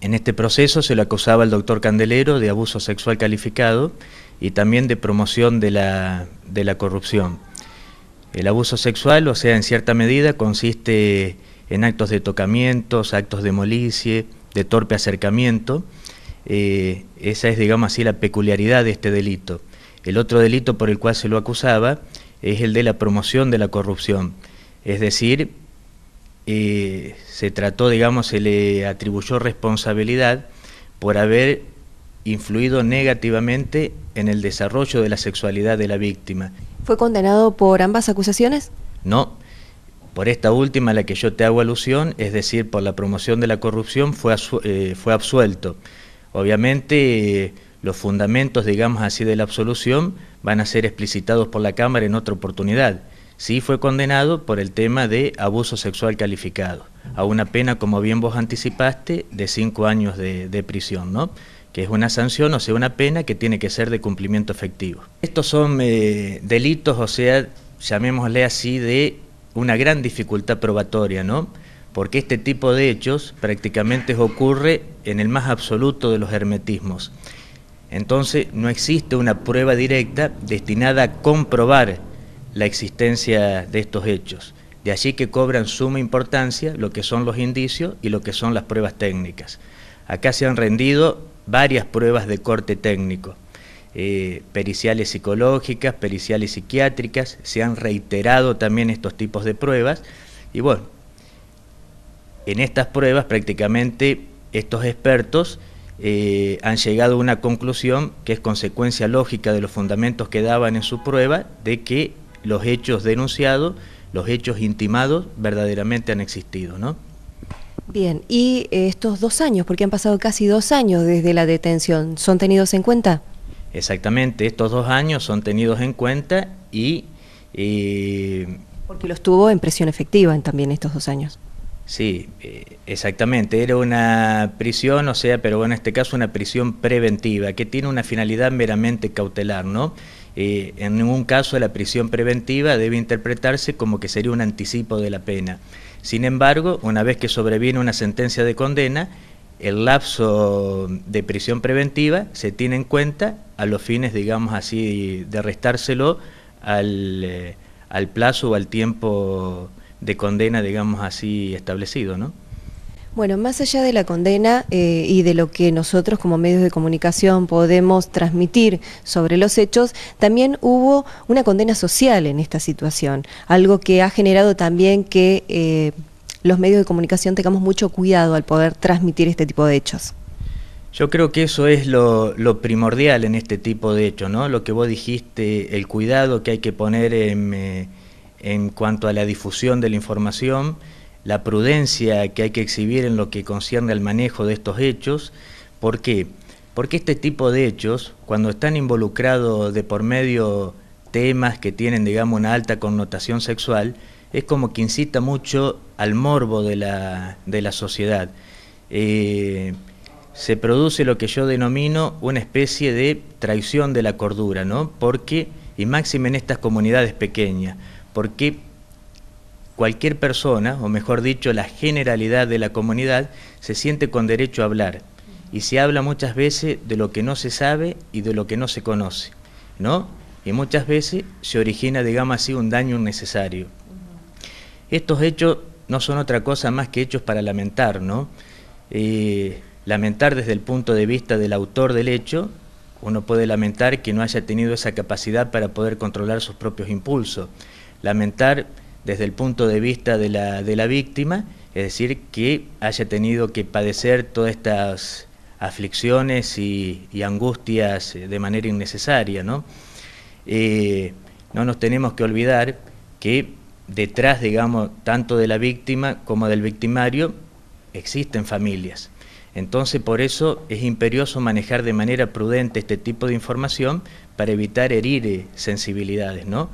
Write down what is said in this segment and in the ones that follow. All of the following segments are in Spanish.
En este proceso se lo acusaba al doctor Candelero de abuso sexual calificado y también de promoción de la corrupción. El abuso sexual, o sea, en cierta medida, consiste en actos de tocamientos, actos de molicie, de torpe acercamiento. Esa es, digamos así, la peculiaridad de este delito. El otro delito por el cual se lo acusaba es el de la promoción de la corrupción. Es decir, se trató, digamos, se le atribuyó responsabilidad por haber influido negativamente en el desarrollo de la sexualidad de la víctima. ¿Fue condenado por ambas acusaciones? No, por esta última a la que yo te hago alusión, es decir, por la promoción de la corrupción, fue absuelto. Obviamente, los fundamentos, digamos así, de la absolución van a ser explicitados por la Cámara en otra oportunidad. Sí fue condenado por el tema de abuso sexual calificado, a una pena, como bien vos anticipaste, de 5 años de prisión, ¿no? Que es una sanción, o sea, una pena que tiene que ser de cumplimiento efectivo. Estos son delitos, o sea, llamémosle así, de una gran dificultad probatoria, ¿no? Porque este tipo de hechos prácticamente ocurre en el más absoluto de los hermetismos. Entonces, no existe una prueba directa destinada a comprobar la existencia de estos hechos. De allí que cobran suma importancia lo que son los indicios y lo que son las pruebas técnicas. Acá se han rendido varias pruebas de corte técnico, periciales psicológicas, periciales psiquiátricas, se han reiterado también estos tipos de pruebas y bueno, en estas pruebas prácticamente estos expertos han llegado a una conclusión que es consecuencia lógica de los fundamentos que daban en su prueba de que los hechos denunciados, los hechos intimados verdaderamente han existido, ¿no? Bien, y estos 2 años, porque han pasado casi 2 años desde la detención, ¿son tenidos en cuenta? Exactamente, estos 2 años son tenidos en cuenta y... porque los tuvo en prisión efectiva también estos 2 años. Sí, exactamente, era una prisión, o sea, pero en este caso una prisión preventiva, que tiene una finalidad meramente cautelar, ¿no? En ningún caso la prisión preventiva debe interpretarse como que sería un anticipo de la pena. Sin embargo, una vez que sobreviene una sentencia de condena, el lapso de prisión preventiva se tiene en cuenta a los fines, digamos así, de restárselo al plazo o al tiempo de condena, digamos así, establecido, ¿no? Bueno, más allá de la condena y de lo que nosotros como medios de comunicación podemos transmitir sobre los hechos, también hubo una condena social en esta situación, algo que ha generado también que los medios de comunicación tengamos mucho cuidado al poder transmitir este tipo de hechos. Yo creo que eso es lo primordial en este tipo de hechos, ¿no? Lo que vos dijiste, el cuidado que hay que poner en cuanto a la difusión de la información, la prudencia que hay que exhibir en lo que concierne al manejo de estos hechos. ¿Por qué? Porque este tipo de hechos, cuando están involucrados de por medio temas que tienen, digamos, una alta connotación sexual, es como que incita mucho al morbo de la sociedad. Se produce lo que yo denomino una especie de traición de la cordura, ¿no? Porque, y máxime en estas comunidades pequeñas, porque cualquier persona, o mejor dicho, la generalidad de la comunidad, se siente con derecho a hablar. Y se habla muchas veces de lo que no se sabe y de lo que no se conoce, ¿no? Y muchas veces se origina, digamos así, un daño innecesario. Estos hechos no son otra cosa más que hechos para lamentar, ¿no? Lamentar desde el punto de vista del autor del hecho, uno puede lamentar que no haya tenido esa capacidad para poder controlar sus propios impulsos. Lamentar desde el punto de vista de la víctima, es decir, que haya tenido que padecer todas estas aflicciones y angustias de manera innecesaria, ¿no? No nos tenemos que olvidar que detrás, digamos, tanto de la víctima como del victimario, existen familias. Entonces, por eso es imperioso manejar de manera prudente este tipo de información para evitar herir sensibilidades, ¿no?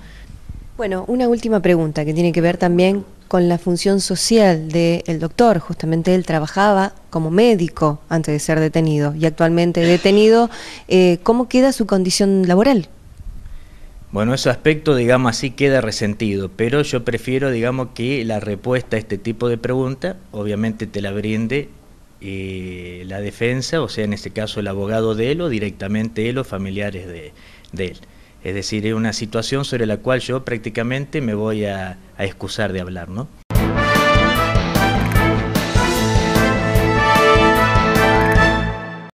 Bueno, una última pregunta que tiene que ver también con la función social del doctor. Justamente él trabajaba como médico antes de ser detenido y actualmente detenido. ¿Cómo queda su condición laboral? Bueno, ese aspecto, digamos así, queda resentido, pero yo prefiero, digamos, que la respuesta a este tipo de pregunta, obviamente te la brinde la defensa, o sea, en este caso el abogado de él o directamente él o familiares de él. Es decir, es una situación sobre la cual yo prácticamente me voy a excusar de hablar, ¿no?